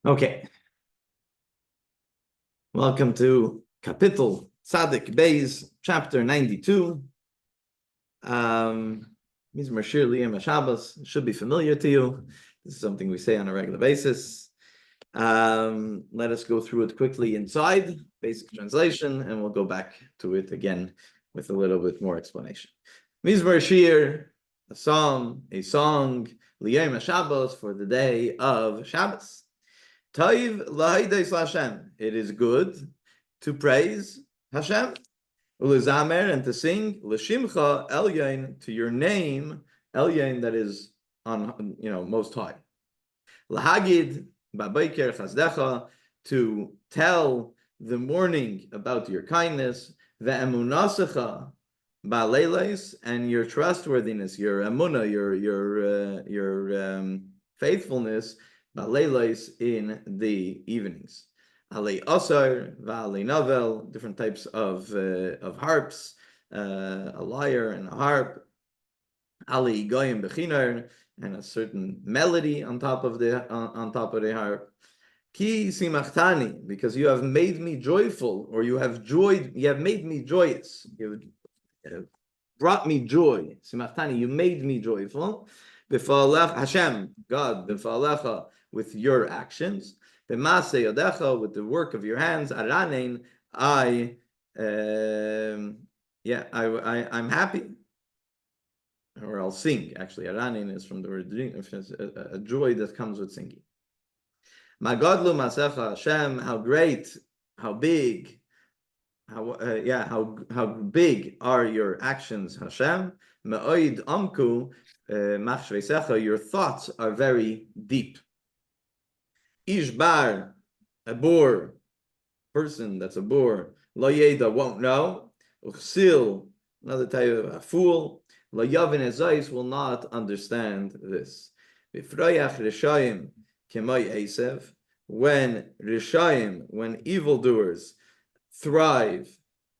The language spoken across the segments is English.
Okay, welcome to Kapitel Tzadik Beis, chapter 92. Mizmor Shir Liyam Shabbos should be familiar to you. This is something we say on a regular basis. Let us go through it quickly inside, basic translation, and we'll go back to it again with a little bit more explanation. Mizmor Shir, a song, Liyam Shabbos, for the day of Shabbos. Toiv lahaydes Hashem. It is good to praise Hashem. Ulezamer, and to sing l'shimcha elyon, to your name, elyon, that is on, most high. Lahagid babayker chazdecha, to tell the morning about your kindness. Ve'emunasecha ba'leiles, and your trustworthiness, your emunah, your faithfulness, ba'leiles, in the evenings. Alei asar, va'alei navel, different types of harps, a lyre and a harp. Alei goyim bechinar, and a certain melody on top of the harp. Ki simachtani, because you have made me joyful, or you have made me joyous. You have brought me joy. Simachtani, you made me joyful. B'fa'alech Hashem, God, b'fa'alecha, with your actions. B'maseh yodecha, with the work of your hands. Aranein, I'm happy. Or I'll sing. Actually, Aranein is from the word a joy that comes with singing. Magadlu masecha Hashem, how great, how big, how big are your actions, Hashem. Me'oid amku machshveisecha, your thoughts are very deep. Ishbar, a boor, person that's a boor, lo yeda, won't know. Uchsil, another type of a fool. Lo yavin ezais, will not understand this. V'froyach rishayim kemay esev, when rishayim, when evildoers thrive,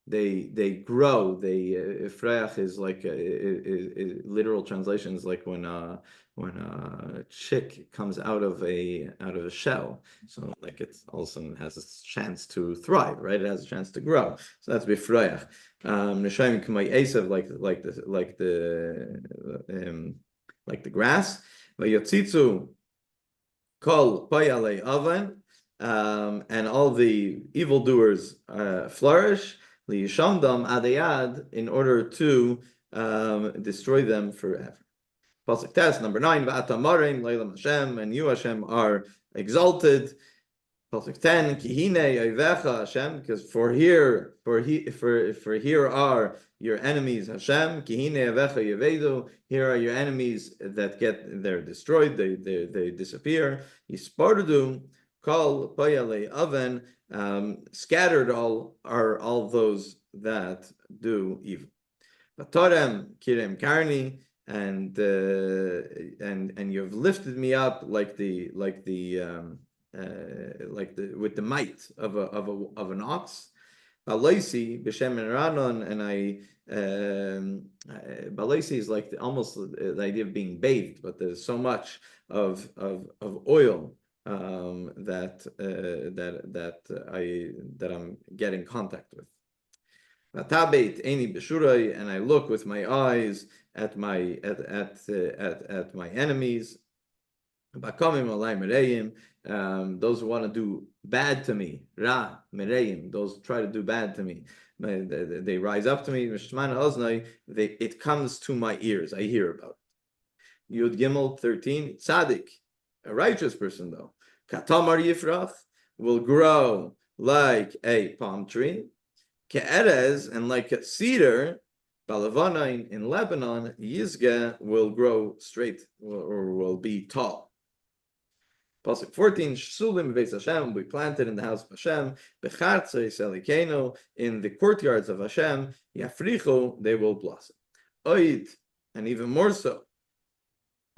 they grow. Freyach is like literal translation is like when a chick comes out of a shell, so like it also has a chance to thrive, right? It has a chance to grow. So that's b'freyach. Neshayim k'may esav, like the grass. Vayotzitzu kol payalei avan, and all the evildoers flourish. Liyishamdam adayad, in order to destroy them forever. Pasuk Tes, number 9. Va'atamarim leilam Hashem, and you Hashem are exalted. Pasuk 10. Kihine oivecha Hashem, because for here are your enemies, Hashem. Kihine oivecha yevedu, here are your enemies that they're destroyed, they disappear. Yispardu kol payalei aven, scattered are all those that do evil. Vatorem kirem karni, and you have lifted me up with the might of an ox. Balaisi b'shem ranon, and balaisi is like almost the idea of being bathed, but there's so much of oil that I'm getting contact with. Vatabeit eni b'shurai, and I look with my eyes at my enemies. Bakamim alay mereim, those who want to do bad to me. Ra mereim, those try to do bad to me. They rise up to me. It comes to my ears. I hear about it. Yud Gimel 13. Tzaddik, a righteous person though, katamar yifrach, will grow like a palm tree. Ke'erez, and like a cedar, balavana, in Lebanon, yizge, will grow straight, or will be tall. Pasuk 14, Shsulim v'beis Hashem, will be planted in the house of Hashem, b'chartzos elikenu, in the courtyards of Hashem, yafrichu, they will blossom. Oid, and even more so,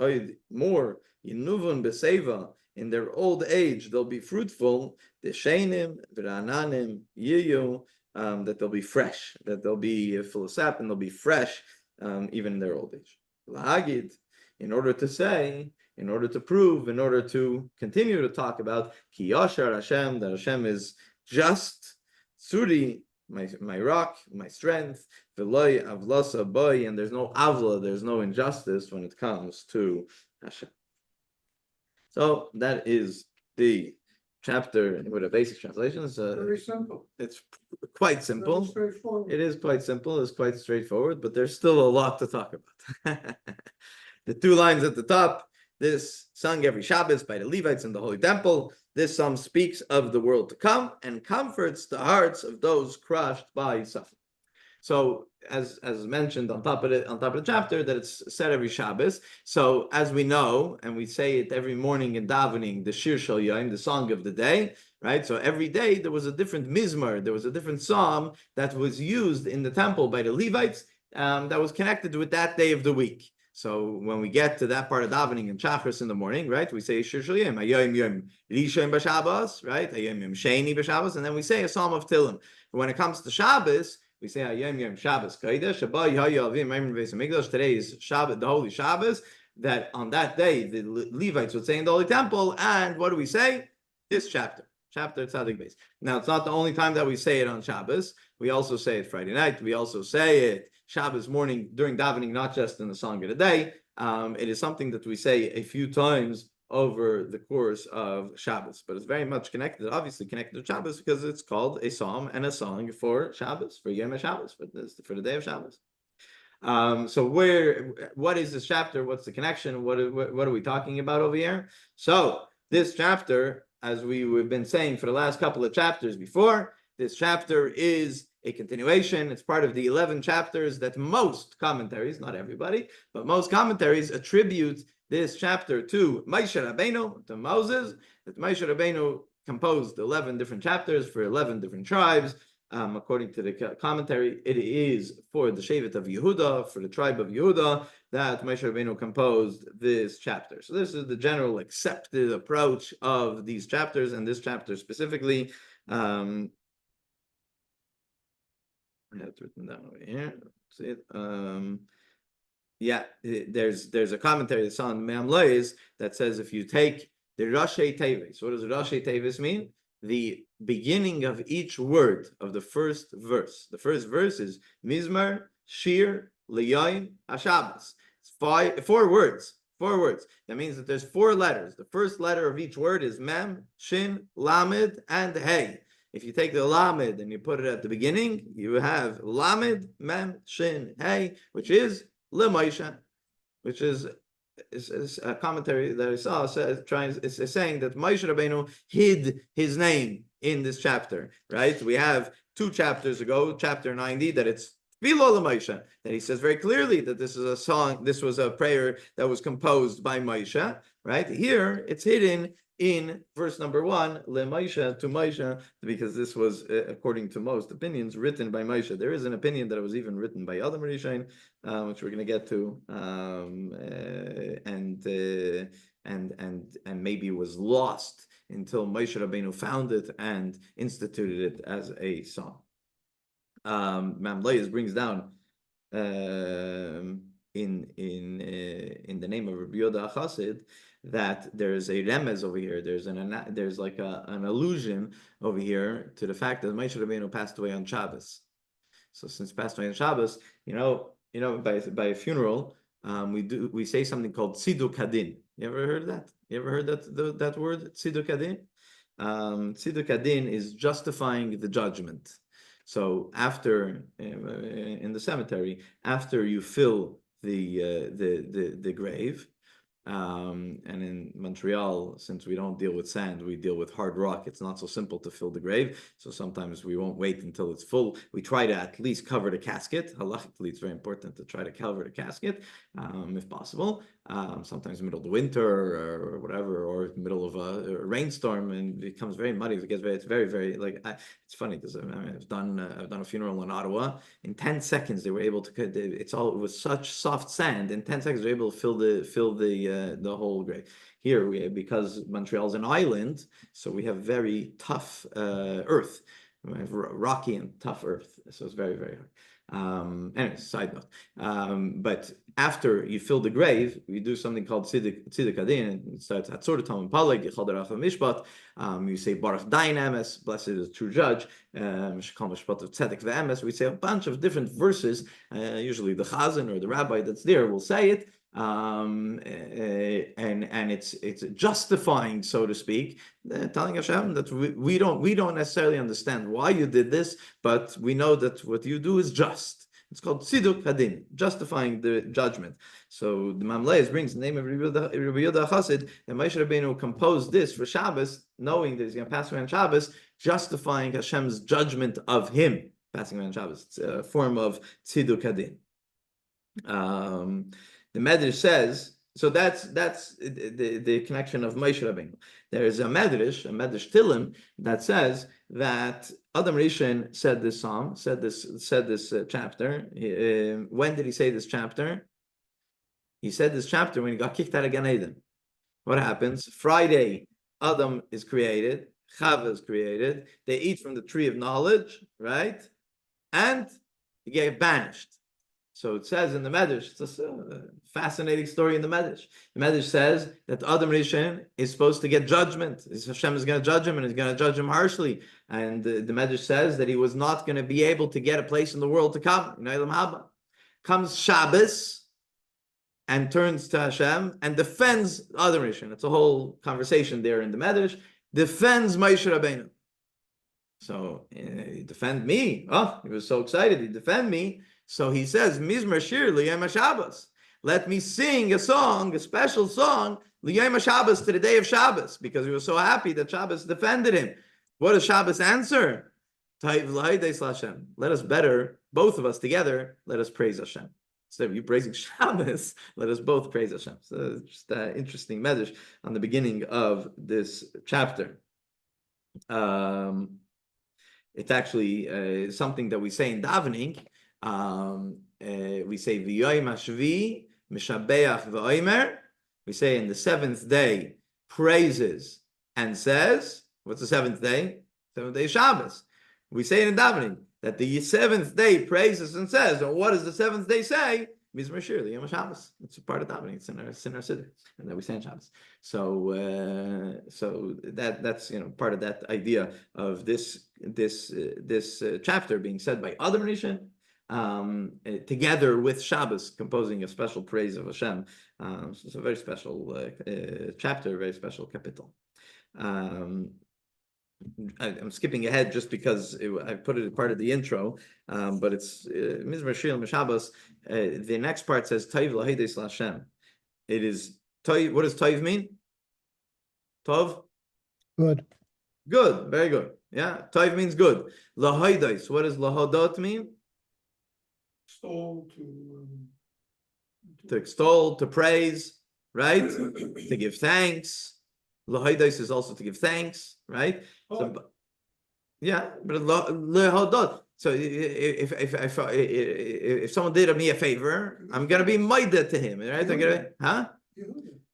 oid, more, yinuvun b'seva, in their old age, they'll be fruitful, deshenim v'rananim yiyu, that they'll be fresh, that they'll be full of sap, and they'll be fresh even in their old age. Lahagid, in order to say, in order to prove, in order to continue to talk about Ki Yashar Hashem, that Hashem is just, Suri, my rock, my strength, V'loi avlasa boy, and there's no avla, there's no injustice when it comes to Hashem. So that is the chapter with a basic translation. Very simple. It's quite simple. Very straightforward. It is quite simple. It's quite straightforward, but there's still a lot to talk about. The two lines at the top, this sung every Shabbos by the Levites in the Holy Temple. This psalm speaks of the world to come and comforts the hearts of those crushed by suffering. So, as mentioned on top of the chapter, that it's said every Shabbos. So, as we know, and we say it every morning in davening, the Shir Shel Yom, the song of the day, right? So every day there was a different mizmor, there was a different psalm that was used in the temple by the Levites that was connected with that day of the week. So when we get to that part of davening in Shachris in the morning, right, we say Shir Shel Yom, Hayom Yom Rishon b'Shabbos, right, Hayom Yom Sheni b'Shabbos, and then we say a psalm of Tehillim. But when it comes to Shabbos, we say Hayom Yom Shabbos Kodesh, Shabbat Yahya Avim Meimin Beis Hamikdash. Today is Shabbat, the Holy Shabbos. That on that day the Levites would say in the Holy Temple, and what do we say? This chapter Tzadik Beis. Now it's not the only time that we say it on Shabbos. We also say it Friday night. We also say it Shabbos morning during davening, not just in the song of the day. It is something that we say a few times over the course of Shabbos, but it's very much connected, obviously connected to Shabbos, because it's called a psalm and a song for Shabbos, for Yom HaShabbos, for the day of Shabbos. So what is this chapter? What's the connection? What are we talking about over here? So this chapter, as we've been saying for the last couple of chapters before, this chapter is a continuation. It's part of the 11 chapters that most commentaries, not everybody, but most commentaries attribute this chapter to Moshe Rabbeinu, to Moses, that Moshe Rabbeinu composed 11 different chapters for 11 different tribes. According to the commentary, it is for the Shevet of Yehuda, for the tribe of Yehuda, that Moshe Rabbeinu composed this chapter. So this is the general accepted approach of these chapters, and this chapter specifically. I have it written down over here. See it. There's a commentary that's on Me'am Lois that says if you take the Rashi Tevis, what does Rashi Tevis mean? The beginning of each word of the first verse. The first verse is Mizmar, Shir, Liyayim, Hashabbos. It's four words. That means that there's four letters. The first letter of each word is Mem, Shin, Lamed, and Hey. If you take the Lamed and you put it at the beginning, you have Lamed, Mem, Shin, Hey, which is LeMoshe, which is a commentary that I saw is saying that Moshe Rabbeinu hid his name in this chapter, right? We have 2 chapters ago, chapter 90, that it's Tefillah LeMoshe, that he says very clearly that this is a song, this was a prayer that was composed by Moshe, right? Here, it's hidden in verse number 1, LeMoshe, to Moshe, because this was, according to most opinions, written by Moshe. There is an opinion that it was even written by other Marishain, which we're going to get to, and maybe was lost until Moshe Rabbeinu found it and instituted it as a song. Me'am Lois brings down in the name of Rabbi Yoda Chassid that there's a remez over here. There's like an allusion over here to the fact that Moshe Rabbeinu passed away on Shabbos. So since passed away on Shabbos, by a funeral, we say something called Tziduk Hadin. You ever heard that? You ever heard that word, Tziduk Hadin? Tziduk Hadin is justifying the judgment. So after in the cemetery, after you fill the grave, and in Montreal, since we don't deal with sand, we deal with hard rock. It's not so simple to fill the grave. So sometimes we won't wait until it's full. We try to at least cover the casket. Halachically, it's very important to try to cover the casket, if possible. Sometimes middle of the winter or whatever, or middle of a rainstorm, and it becomes very muddy. It's very, very it's funny because I've done a funeral in Ottawa. In 10 seconds, they were able to. It was such soft sand. In 10 seconds, they were able to fill the whole grave. Here, because Montreal's an island, so we have very tough earth. We have rocky and tough earth, so it's very, very hard. Anyway, side note. But after you fill the grave, we do something called Tziduk Adin. It starts Hatzor Tam Paleg, Yichal Derach Mishpat. You say Baruch Dain Emes, blessed is the true judge. Shekal Mishpat of Tzedek Ve'emes. We say a bunch of different verses. Usually the Chazan or the rabbi that's there will say it. And it's justifying, so to speak, telling Hashem that we don't necessarily understand why you did this, but we know that what you do is just. It's called Tziduk Hadin, justifying the judgment. So the Mamleis brings the name of Rabbi Yehuda Chassid, that Moshe Rabbeinu composed this for Shabbos, knowing that he's going to pass away on Shabbos, justifying Hashem's judgment of him passing away on Shabbos. It's a form of Tziduk Hadin. The Medrash says, so that's the connection of Moshe Rabbeinu. There is a Medrash Tehillim, that says that Adam Rishon said this psalm, said this chapter. When did he say this chapter? He said this chapter when he got kicked out of Gan Eden. What happens? Friday, Adam is created, Chava is created. They eat from the tree of knowledge, right? And he get banished. So it says in the Medrash, it's a fascinating story in the Medrash. The Medrash says that Adam Rishon is supposed to get judgment. Hashem is going to judge him, and he's going to judge him harshly. And the Medrash says that he was not going to be able to get a place in the world to come. In Olam Haba. Comes Shabbos and turns to Hashem and defends Adam Rishon. It's a whole conversation there in the Medrash. Defends Moshe Rabbeinu. So, he defend me. Oh, he was so excited. He defend me. So he says, Mizmar Shir L'Yom HaShabbos. Let me sing a song, a special song, L'Yom HaShabbos, to the day of Shabbos, because he was so happy that Shabbos defended him. What does Shabbos answer? Let us better, both of us together, let us praise Hashem. Instead of you praising Shabbos, let us both praise Hashem. So it's just an interesting message on the beginning of this chapter. It's actually something that we say in davening. We say V'yoyim Hashvi Mishabeach V'oimer. We say in the seventh day praises and says, what's the seventh day? Seventh day Shabbos. We say in davening that the seventh day praises and says, and what does the seventh day say? Mizmar Shir L'Yom Shabbos. It's a part of davening. It's in our siddur, and that we say in Shabbos. So, that's part of that idea of this chapter being said by Adam Rishon, together with Shabbos, composing a special praise of Hashem. So it's a very special chapter, a very special capital. I'm skipping ahead just because I put it as part of the intro, but it's Mizmar Shir Shabbos. The next part says Tov L'Haides L'Hashem. It is Tov. What does Tov mean? Tov? Good. Good. Very good. Yeah. Tov means good. L'Haides. What does L'Hodot mean? Extol, to extol, to praise, right? To give thanks. L'Haides is also to give thanks, right? So, yeah, but L'Hodot. So if someone did me a favor, I'm gonna be moided to him, right? I'm gonna,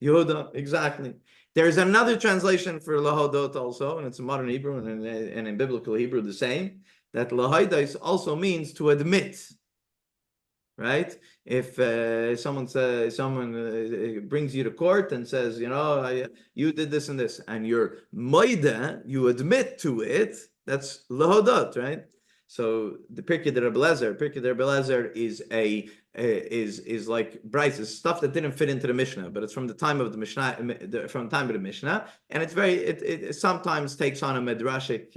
Yehuda, exactly. There's another translation for L'Hodot also, and it's in modern Hebrew and in biblical Hebrew the same. That L'Haides also means to admit. Right? If someone brings you to court and says, you did this and this, and you're moida, you admit to it. That's L'Hodot, right? So the Pirkei de Rebbe Lezer is like Bryce, stuff that didn't fit into the Mishnah, but it's from the time of the Mishnah, from the time of the Mishnah, and it's it sometimes takes on a midrashic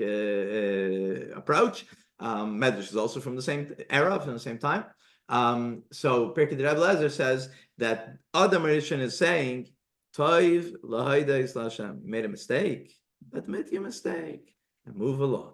approach. Medrash is also from the same era, from the same time. So Pirkei de Rebbe Lezer says that Adam Rishon is saying, Toiv L'Haides L'Hashem. You made a mistake. Admit your mistake and move along.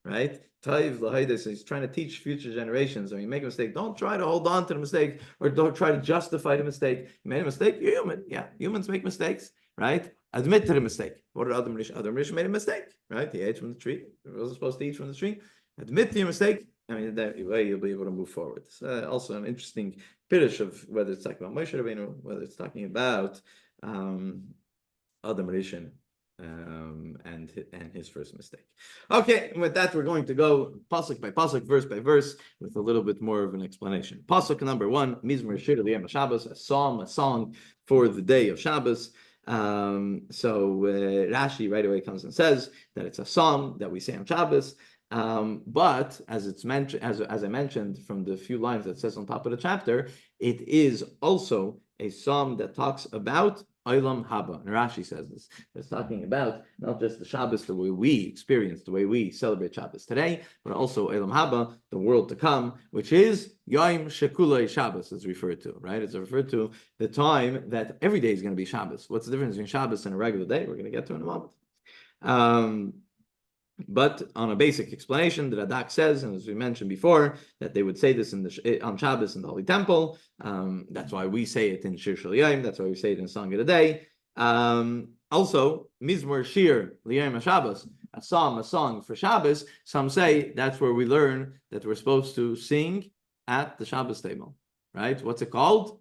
Right? Toiv L'Haides is trying to teach future generations. When you make a mistake, don't try to hold on to the mistake or don't try to justify the mistake. You made a mistake, you're human. Yeah, humans make mistakes, right? Admit to the mistake. What did Adam Rishon? Adam Rishon made a mistake, right? He ate from the tree. He wasn't supposed to eat from the tree. Admit to your mistake. I mean, that way you'll be able to move forward. It's also an interesting pirush of whether it's talking about Moshe Rabbeinu, whether it's talking about Adam Rishon, and and his first mistake. Okay, and with that, we're going to go pasuk by pasuk, verse by verse, with a little bit more of an explanation. Pasuk number 1, Mizmor Shir L'Yom HaShabbos, a song for the day of Shabbos. Rashi right away comes and says that it's a psalm that we say on Shabbos. But as it's mentioned, as I mentioned from the few lines that says on top of the chapter, it is also a psalm that talks about Olam Haba. And Rashi says this. It's talking about not just the Shabbos, the way we experience, the way we celebrate Shabbos today, but also Olam Haba, the world to come, which is Yom Shekulei Shabbos, is referred to, right? It's referred to the time that every day is going to be Shabbos. What's the difference between Shabbos and a regular day? We're going to get to in a moment. But on a basic explanation, the Radak says, and as we mentioned before, that they would say this on Shabbos in the Holy Temple. That's why we say it in Shir Shel Yom. That's why we say it in Song of the Day. Also, Mizmor Shir L'Yom HaShabbos, a song for Shabbos. Some say that's where we learn that we're supposed to sing at the Shabbos table, right? What's it called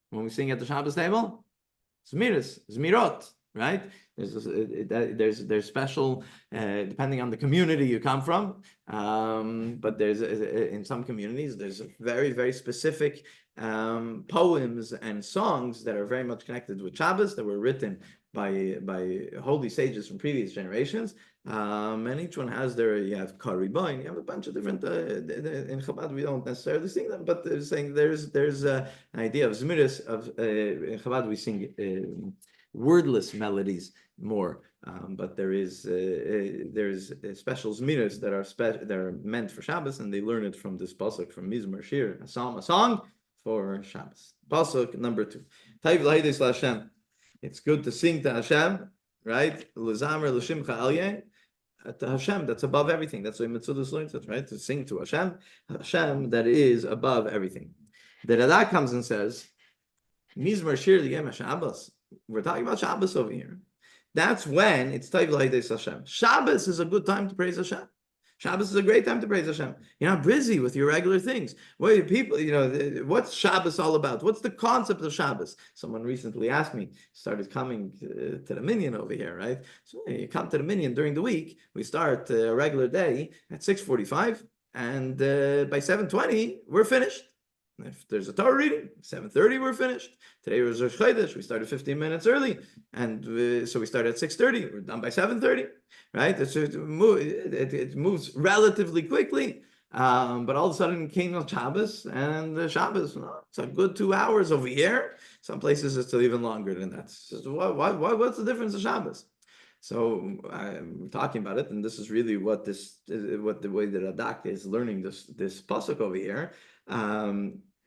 when we sing at the Shabbos table? Zmirot, right? There's special, depending on the community you come from, but there's in some communities there's very, very specific poems and songs that are very much connected with Shabbos, that were written by holy sages from previous generations, and each one has you have Kari Boin, you have a bunch of different, in Chabad we don't necessarily sing them, but they're saying there's an idea of Zmiris, in Chabad we sing wordless melodies more, but there's special zmiras that are meant for Shabbos, and they learn it from this pasuk from Mizmor Shir, a song for Shabbos. Pasuk number 2. Taiv l'haides l'Hashem. It's good to sing to Hashem, right? L'zamer l'shimcha alyeh, to Hashem, that's above everything. That's what Mitzvah learns it, right? To sing to Hashem that is above everything. The Radak comes and says, Mizmor Shir L'Yom HaShabbos. We're talking about Shabbos over here. That's when it's Taiv L'Haides Hashem. Shabbos is a good time to praise Hashem. Shabbos is a great time to praise Hashem. You're not busy with your regular things. Well, people, what's Shabbos all about? What's the concept of Shabbos? Someone recently asked me, started coming to the minyan over here, right? So you come to the minyan during the week. We start a regular day at 6:45, and by 7:20, we're finished. If there's a Torah reading, 7:30 we're finished. Today was Rosh Chodesh. We started 15 minutes early, and so we started at 6:30. We're done by 7:30, right? It moves relatively quickly, but all of a sudden it came on Shabbos, and Shabbos, it's a good 2 hours over here. Some places it's even longer than that. So what's the difference of Shabbos? So I'm talking about it, and this is really what the way that Radak is learning this pasuk over here.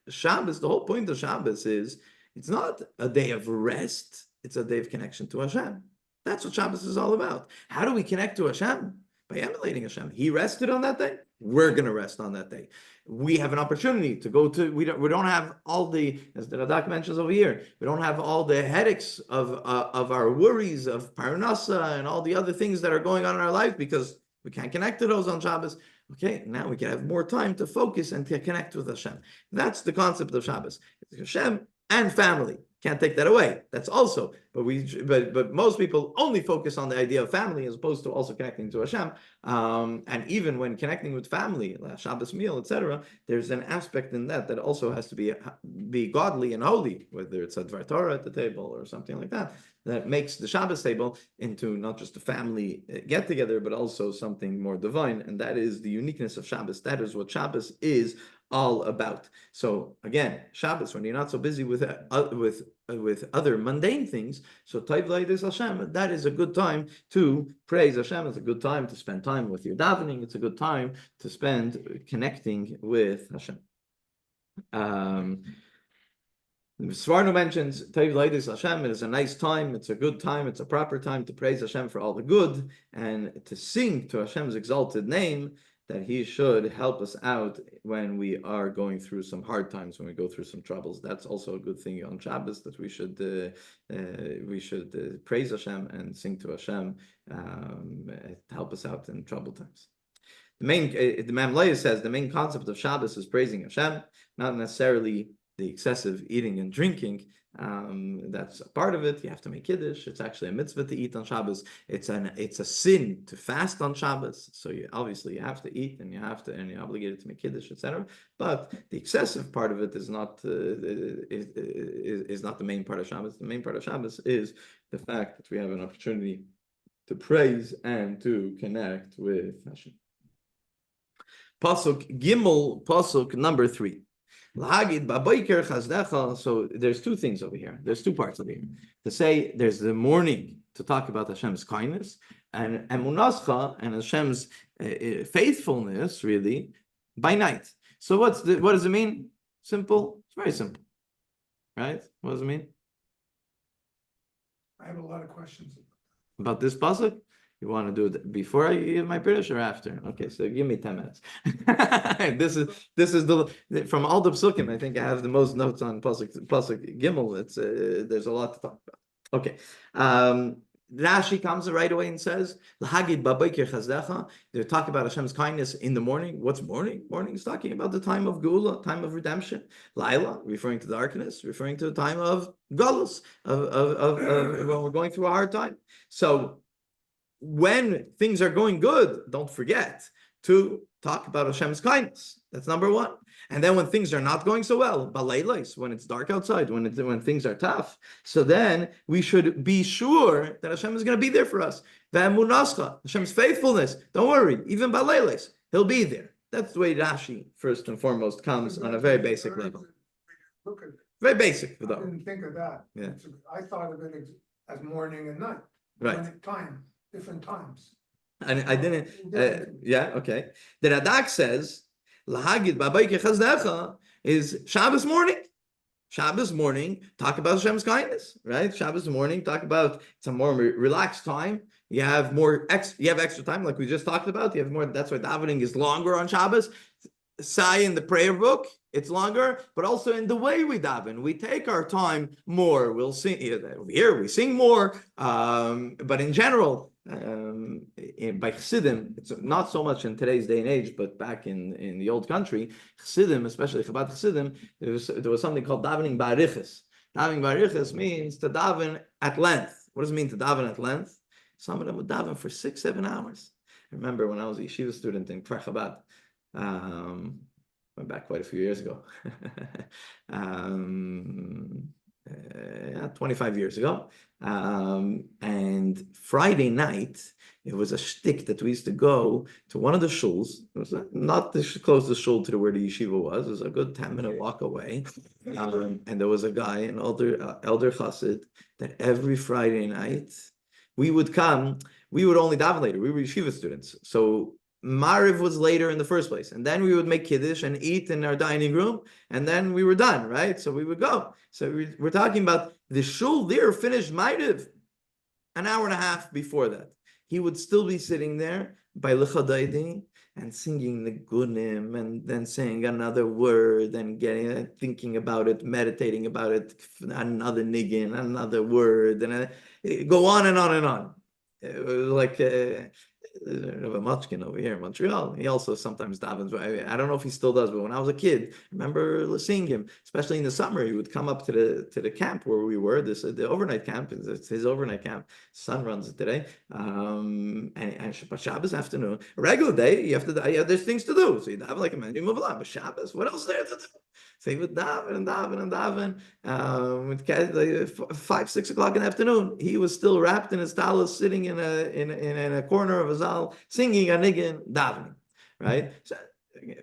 Shabbos, the whole point of Shabbos is it's not a day of rest, it's a day of connection to Hashem. That's what Shabbos is all about. How do we connect to Hashem? By emulating Hashem. He rested on that day. We're going to rest on that day. We have an opportunity to go to, we don't have all the, as the Radak mentions over here, we don't have all the headaches of our worries of Parnasa and all the other things that are going on in our life because we can't connect to those on Shabbos. Okay, now we can have more time to focus and to connect with Hashem. That's the concept of Shabbos. It's Hashem and family. Can't take that away. That's also, but most people only focus on the idea of family as opposed to also connecting to Hashem. And even when connecting with family, Shabbos meal, etc., there's an aspect in that also has to be godly and holy, whether it's a Dvar Torah at the table or something like that. That makes the Shabbos table into not just a family get together, but also something more divine. And that is the uniqueness of Shabbos. That is what Shabbos is all about. So again, Shabbos, when you're not so busy with other mundane things, so Taiv L'Haides Hashem, that is a good time to praise Hashem. It's a good time to spend time with your davening. It's a good time to spend connecting with Hashem. Svarno mentions Taiv L'Haides Hashem. It is a nice time. It's a good time. It's a proper time to praise Hashem for all the good and to sing to Hashem's exalted name, that He should help us out when we are going through some hard times, when we go through some troubles. That's also a good thing on Shabbos, that we should praise Hashem and sing to Hashem to help us out in troubled times. The Mamleya says the main concept of Shabbos is praising Hashem, not necessarily the excessive eating and drinking That's a part of it. You have to make kiddush. It's actually a mitzvah to eat on Shabbos. It's a sin to fast on Shabbos. So you have to eat and you're obligated to make kiddush, etc. But the excessive part of it is not is not the main part of Shabbos. The main part of Shabbos is the fact that we have an opportunity to praise and to connect with Hashem. Pasuk Gimel, Pasuk number 3. So there's two things over here. There's two parts over here. To say there's the morning to talk about Hashem's kindness and emunascha and Hashem's faithfulness, really, by night. So what does it mean? Simple. It's very simple, right? What does it mean? I have a lot of questions. About this pasuk? You want to do it before I give my British or after? Okay, so give me 10 minutes. This is the from all the psukim. I think I have the most notes on pasuk Gimel. It's there's a lot to talk about. Okay, Rashi comes right away and says, "L'hagid b'boker chazdecha." They're talking about Hashem's kindness in the morning. What's morning? Morning is talking about the time of Geula, time of redemption. Laila, referring to darkness, referring to the time of galus, of when we're going through a hard time. So when things are going good, don't forget to talk about Hashem's kindness. That's number one. And then when things are not going so well, balaylis, when it's dark outside, when things are tough, so then we should be sure that Hashem is going to be there for us. Ve'emunascha, Hashem's faithfulness. Don't worry, even balaylis, He'll be there. That's the way Rashi, first and foremost, comes on a very basic level. Look at it. Very basic, I though. didn't think of that. Yeah. I thought of it as morning and night. Right. Different times. And I didn't, yeah, okay. The Radak says, Lahagid Babayke Chazdecha is Shabbos morning. Shabbos morning, talk about Hashem's kindness, right? Shabbos morning, talk about it's a more relaxed time. You have extra time, like we just talked about. You have more. That's why davening is longer on Shabbos. Sai in the prayer book, it's longer, but also in the way we daven, we take our time more. We'll sing here, we sing more, but in general. By Chassidim, it's not so much in today's day and age, but back in the old country, Chassidim, especially Chabad Chassidim, there was something called davening ba'arichas. Davening ba'arichas means to daven at length. What does it mean to daven at length? Some of them would daven for 6-7 hours. I remember when I was a yeshiva student in Kfar Chabad, went back quite a few years ago. 25 years ago. And Friday night, it was a shtick that we used to go to one of the shuls. It was not the closest shul to where the yeshiva was. It was a good 10-minute walk away. And there was a guy, an elder chassid, that every Friday night, we would only daven later. We were yeshiva students. So Mariv was later in the first place. And then we would make kiddush and eat in our dining room. And then we were done, right? So we would go. So we're talking about the shul there finished Mariv an hour and a half before that. He would still be sitting there by L'chadaidi and singing the gunim and then saying another word and thinking about it, meditating about it, another niggin, another word, and go on and on and on. It was like Rabbi Mochkin over here in Montreal. He also sometimes davens. I don't know if he still does, but when I was a kid, I remember seeing him, especially in the summer. He would come up to the camp where we were. The overnight camp. It's his overnight camp. Son runs it today. And Shabbos afternoon, a regular day, there's things to do. So you daven like a man, you move along. But Shabbos, what else is there to do? So he would daven and daven and daven. 5-6 o'clock in the afternoon, he was still wrapped in his talis, sitting in a corner of a zal, singing a niggin, davening, right? So, we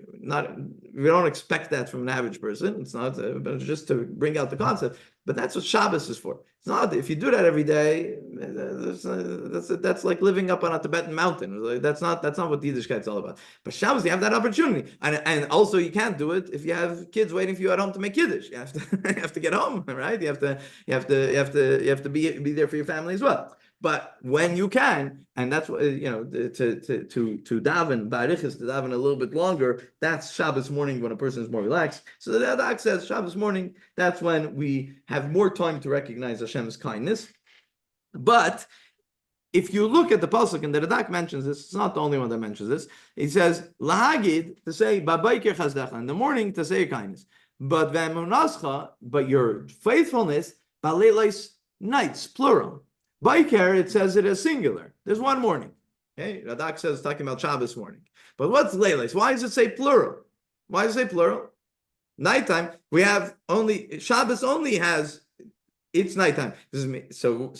don't expect that from an average person. It's not, but it's just to bring out the concept. But that's what Shabbos is for. It's not if you do that every day. That's like living up on a Tibetan mountain. That's not what Yiddishkeit is all about. But Shabbos, you have that opportunity, and also you can't do it if you have kids waiting for you at home to make Kiddush. You have to get home, right? You have to be there for your family as well. But when you can, and that's what to daven ba'arichas, to daven a little bit longer, that's Shabbos morning when a person is more relaxed. So the Radak says Shabbos morning, that's when we have more time to recognize Hashem's kindness. But if you look at the pasuk, and the Radak mentions this, it's not the only one that mentions this. He says lahagid, to say ba'bayker chazdecha, in the morning to say your kindness, but your faithfulness Baleilos, nights, plural. Baiker, it says it as singular. There's one morning. Okay, Radak says talking about Shabbos morning. But what's Leilos? Why does it say plural? Why does it say plural? Nighttime, we have only, Shabbos only has, it's nighttime. So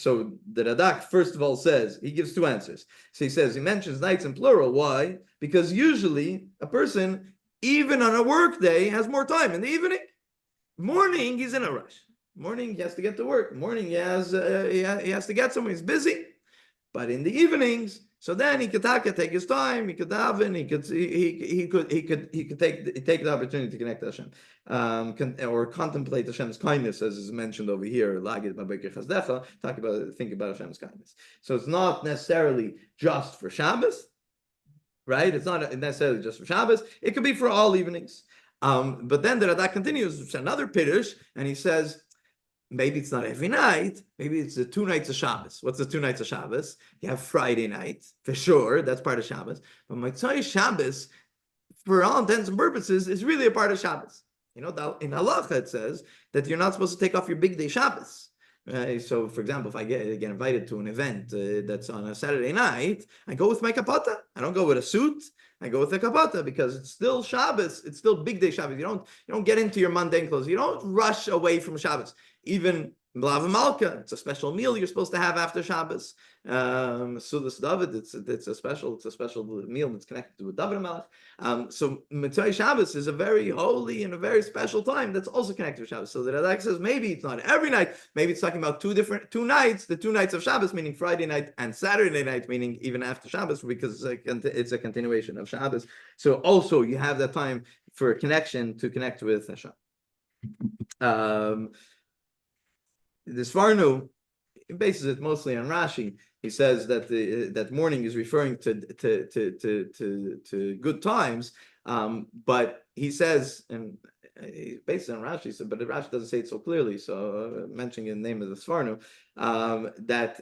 the Radak, first of all, says, he gives two answers. So he mentions nights in plural. Why? Because usually a person, even on a work day, has more time. In the evening, morning, he's in a rush. Morning, he has to get to work. Morning, he has to get somewhere. He's busy. But in the evenings, so then he could take his time. He could daven. He could take the opportunity to connect to Hashem, or contemplate Hashem's kindness, as is mentioned over here. Think about Hashem's kindness. So it's not necessarily just for Shabbos, right? It's not necessarily just for Shabbos. It could be for all evenings. But then the Radak continues with another pirush, and he says, maybe it's not every night. Maybe it's the 2 nights of Shabbos. What's the 2 nights of Shabbos? You have Friday night, for sure. That's part of Shabbos. But Motzei Shabbos, for all intents and purposes, is really a part of Shabbos. You know, in Halacha it says that you're not supposed to take off your big day Shabbos. So, for example, if I get invited to an event that's on a Saturday night, I go with my kapata. I don't go with a suit. I go with a kapata because it's still Shabbos. It's still big day Shabbos. You don't get into your mundane clothes. You don't rush away from Shabbos. Even Blav Malka, it's a special meal you're supposed to have after Shabbos. Sudas David, it's a special meal that's connected with David Melech. So Motzei Shabbos is a very holy and a very special time that's also connected to Shabbos. So the Radak says maybe it's not every night. Maybe it's talking about 2 nights, the 2 nights of Shabbos, meaning Friday night and Saturday night, meaning even after Shabbos, because it's a continuation of Shabbos. So also you have that time for a connection to connect with Hashem. The Sfarnu bases it mostly on Rashi. He says that that morning is referring to good times, but he says, and he's based on Rashi, but Rashi doesn't say it so clearly. So mentioning the name of the Sfarnu, that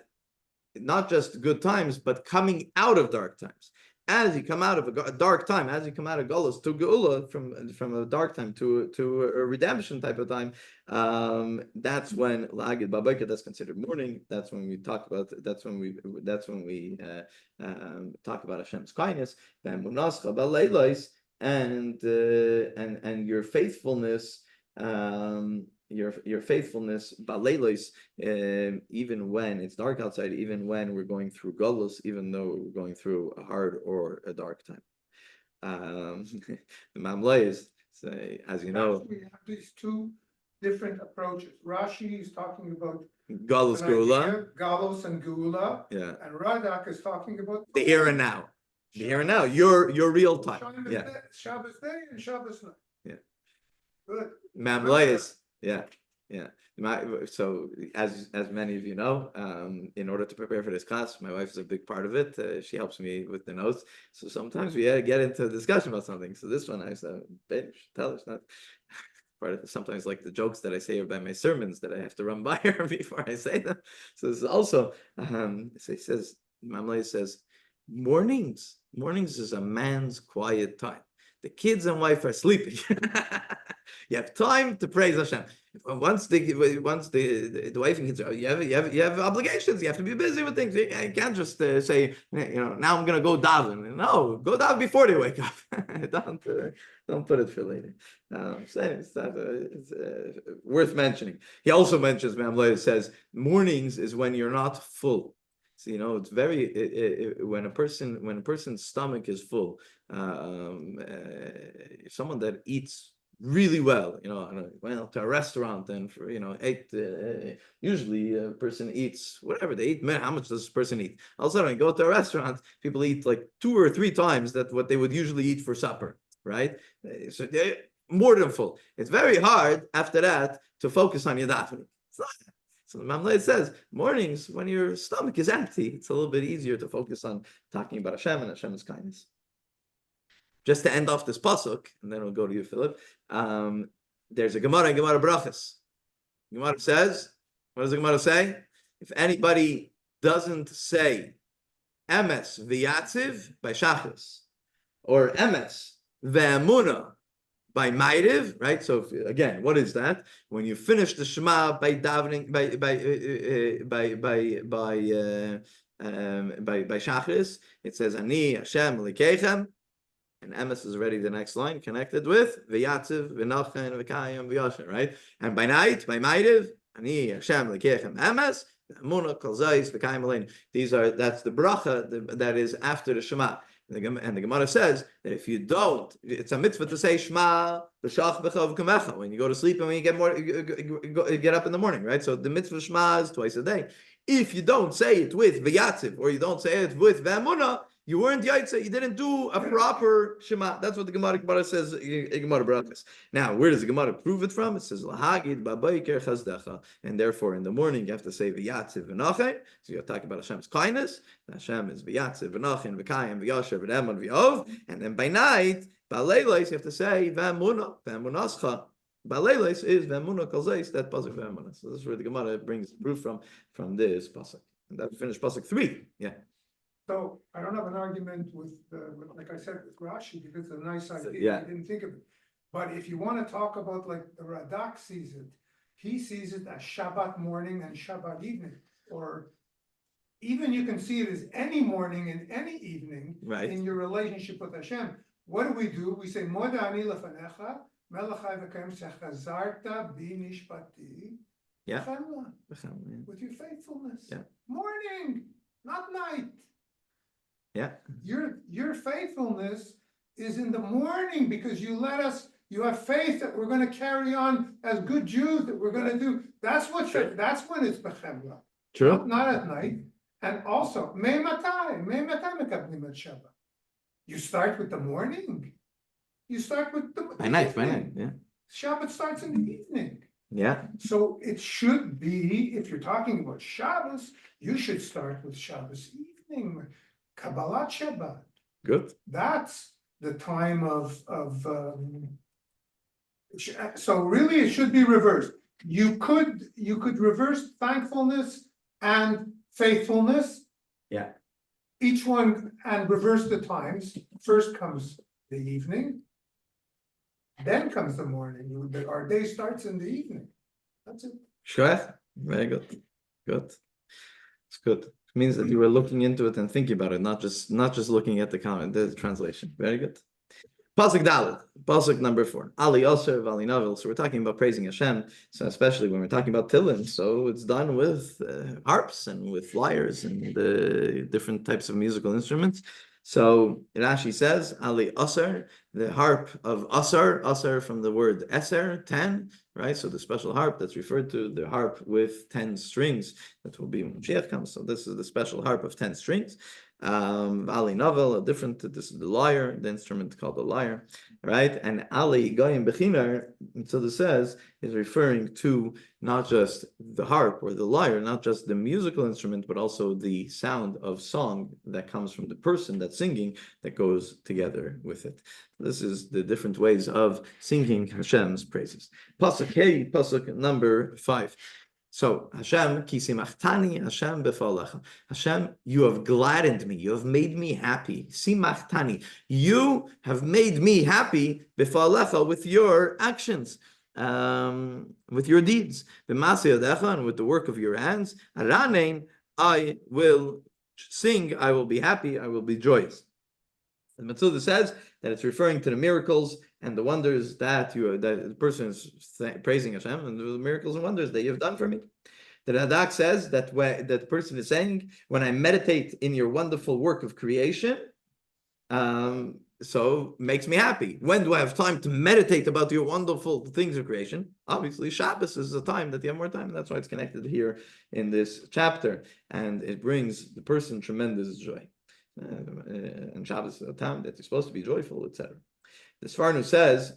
not just good times, but coming out of dark times. As you come out of a dark time, as you come out of Golos to Geula, from a dark time to a redemption type of time, that's when Lagid Babayka, that's considered morning. That's when we talk about. That's when we talk about Hashem's kindness. And your faithfulness. Your faithfulness, baleilos, even when it's dark outside, even when we're going through Golos, even though we're going through a hard or a dark time. The Mamleis say, as you know, we have these 2 different approaches. Rashi is talking about Golos Geula, Galos and Geula, yeah, and Radak is talking about the here and now, the here and now, your real time, yeah, Shabbos day and Shabbos night. yeah, Good. Mamleis. Yeah. So as many of you know, in order to prepare for this class, my wife is a big part of it. She helps me with the notes. So sometimes we get into a discussion about something. So this one I said, babe, tell us not part of sometimes like the jokes that I say about my sermons that I have to run by her before I say them. So this is also so he says, Mamlei says, mornings is a man's quiet time. The kids and wife are sleeping. You have time to praise Hashem. Once the wife and kids are, you have obligations. You have to be busy with things. You can't just say, now I'm gonna go daven. No, go daven before they wake up. Don't put it for later. It's worth mentioning. He also mentions, Mamlei says, mornings is when you're not full. So, it's very when a person's stomach is full. Someone that eats really well, went to a restaurant and ate. Usually, a person eats whatever they eat. Man, how much does this person eat? All of a sudden, you go to a restaurant, people eat like 2 or 3 times that what they would usually eat for supper, right? So they're more than full. It's very hard after that to focus on your davening. So the Mamlei says, mornings, when your stomach is empty, it's a little bit easier to focus on talking about Hashem and Hashem's kindness. Just to end off this pasuk, and then we'll go to you, Philip. There's a Gemara Brachas. Gemara says, what does the Gemara say? If anybody doesn't say emes v'yatziv by shachris, or emes ve'emuna by Ma'ariv, right? So again, what is that? When you finish the Shema by davening by Shachris, it says Ani Hashem Elokeichem, and Emes is already the next line connected with V'yatziv V'nochen V'kayim V'yosher, right? And by night, by Ma'ariv, Ani Hashem Elokeichem Emes. That's the bracha that is after the Shema. And the Gemara says that if you don't, it's a mitzvah to say Shema b'shach b'chav kamecha when you go to sleep and when you get up in the morning, right? So the mitzvah Shema is twice a day. If you don't say it with v'yatziv or you don't say it with v'amuna, you weren't yaitze, you didn't do a proper Shema. That's what the Gemara says in Gemara Brachas. Now, where does the Gemara prove it from? It says, Lahagid b'bayker chazdecha. And therefore, in the morning, you have to say v'yatziv v'nachin. So you're talking about Hashem's kindness. Hashem is v'yatziv v'nachin v'kayim v'yasher v'emon v'yov. And then by night, ba'leilos, you have to say v'amuna, v'amunascha. Ba'leilos is v'amuna kalzeis, that pasuk v'amuna. So this is where the Gemara brings proof from this pasuk. And that finished pasuk 3. Yeah. So I don't have an argument with like I said, with Rashi, because it's a nice idea. Yeah. I didn't think of it. But if you want to talk about like the Radak sees it, he sees it as Shabbat morning and Shabbat evening, or even you can see it as any morning and any evening, right, in your relationship with Hashem. What do? We say Moda ani lefanecha, melachai v'kayim sechazarta bi mishpati. Yeah. With your faithfulness. Yeah. Morning, not night. Yeah. Your faithfulness is in the morning because you have faith that we're going to carry on as good Jews, that we're going to do. That's when it's bechemla. True. Not at night. And also, you start with the morning. You start with the by night, yeah. Shabbat starts in the evening. Yeah. So it should be, if you're talking about Shabbos, you should start with Shabbos evening. Kabbalat Shabbat. Good. That's the time so really it should be reversed. You could reverse thankfulness and faithfulness. Yeah. Each one, and reverse the times. First comes the evening, then comes the morning. Our day starts in the evening. That's it. Sure. Very good. Good. It's good. It means that you were looking into it and thinking about it, not just looking at the translation. Very good. Pasuk Dalet, pasuk number 4. Ali Oser Vali Novel. So we're talking about praising Hashem. So especially when we're talking about Tehillim, so it's done with harps and with lyres and the different types of musical instruments. So Rashi says Ali Oser, the harp of Asar from the word Eser, 10, right? So the special harp that's referred to, the harp with 10 strings, that will be when Mashiach comes. So this is the special harp of 10 strings. Ali Novel, this is the lyre, the instrument called the lyre, right? And Ali Goyim Bechinar, so this says, is referring to not just the harp or the lyre, not just the musical instrument, but also the sound of song that comes from the person that's singing that goes together with it. This is the different ways of singing Hashem's praises. Pasuk number 5. So Hashem, Kisimachtani, Hashem befalecha. Hashem, you have gladdened me. You have made me happy. Simachtani, you have made me happy befalecha with your actions, with your deeds. B'masei and with the work of your hands. Aranein, I will sing. I will be happy. I will be joyous. And Matsuda says that it's referring to the miracles and the wonders that the person is praising Hashem, and the miracles and wonders that you have done for me. The Radak says that the person is saying, when I meditate in your wonderful work of creation, so makes me happy. When do I have time to meditate about your wonderful things of creation? Obviously, Shabbos is the time that you have more time, and that's why it's connected here in this chapter, and it brings the person tremendous joy. And Shabbos is a time that you're supposed to be joyful, etc. The Sfarnu says,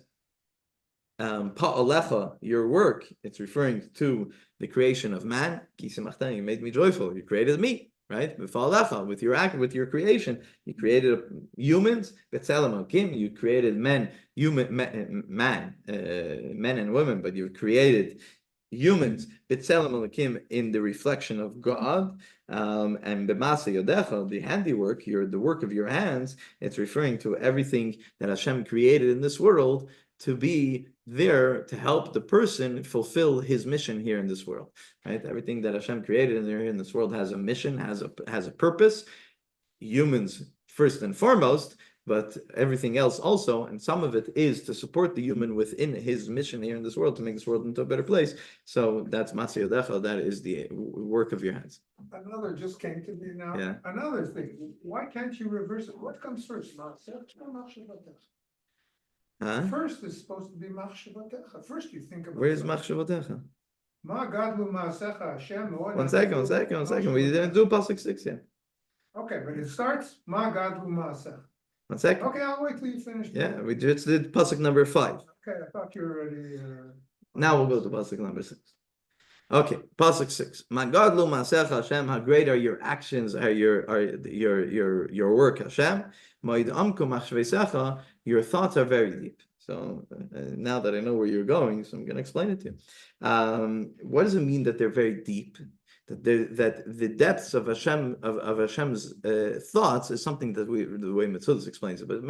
Pa'alecha, your work, it's referring to the creation of man. Kisimachtan, you made me joyful. You created me, right? Pa'alecha, with your act, with your creation, you created humans. B'tzelem Hakim, you created men and women, but you've created humans, B'tzelem Hakim, in the reflection of God. And b'masei yodecha, the handiwork, the work of your hands, it's referring to everything that Hashem created in this world to be there to help the person fulfill his mission here in this world, right? Everything that Hashem created in this world has a mission, has a purpose. Humans first and foremost, but everything else also, and some of it is to support the human within his mission here in this world to make this world into a better place. So that's Matzah Yodecha, that is the work of your hands. Another just came to me now. Yeah. Another thing, why can't you reverse it? What comes first? Machshavatecha. Huh? First is supposed to be Machshavatecha. First you think about. Where is Machshavatecha? Ma gadlu ma'asecha Hashem. One second. We didn't do Pasuk 6 yet. Okay, but it starts Ma gadlu ma'asecha. 1 second. Okay, I'll wait till you finish. Yeah, we just did Pasuk number 5. Okay, I thought you were already. Now we'll go to Pasuk number 6. Okay, Pasuk 6. Ma gadlu ma'asecha Hashem, how great are your actions, are your work, Hashem. Ma'id amku machshvesecha, your thoughts are very deep. So now that I know where you're going, so I'm going to explain it to you. What does it mean that they're very deep? That the depths of Hashem of Hashem's thoughts is something that the way Metzudas explains it, but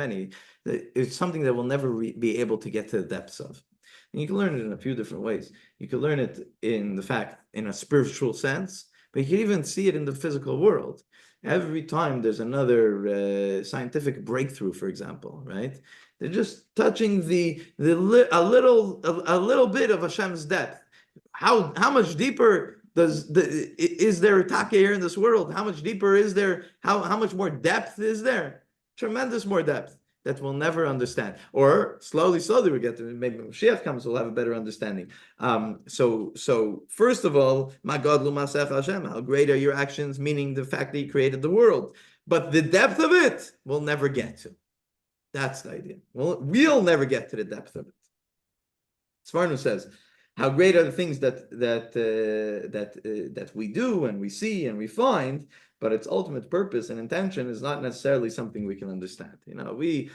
it's something that we'll never be able to get to the depths of. And you can learn it in a few different ways. You can learn it in a spiritual sense, but you can even see it in the physical world. Every time there's another scientific breakthrough, for example, right? They're just touching a little bit of Hashem's depth. How much deeper is there taka here in this world? How much deeper is there? How much more depth is there? Tremendous more depth that we'll never understand. Or slowly we get to, maybe when Mashiach comes, we'll have a better understanding. So first of all, ma gadlu ma'asech Hashem, how great are your actions, meaning the fact that He created the world. But the depth of it, we'll never get to. That's the idea. We'll never get to the depth of it. Svarnu says, how great are the things that we do and we see and we find, but its ultimate purpose and intention is not necessarily something we can understand. You know, we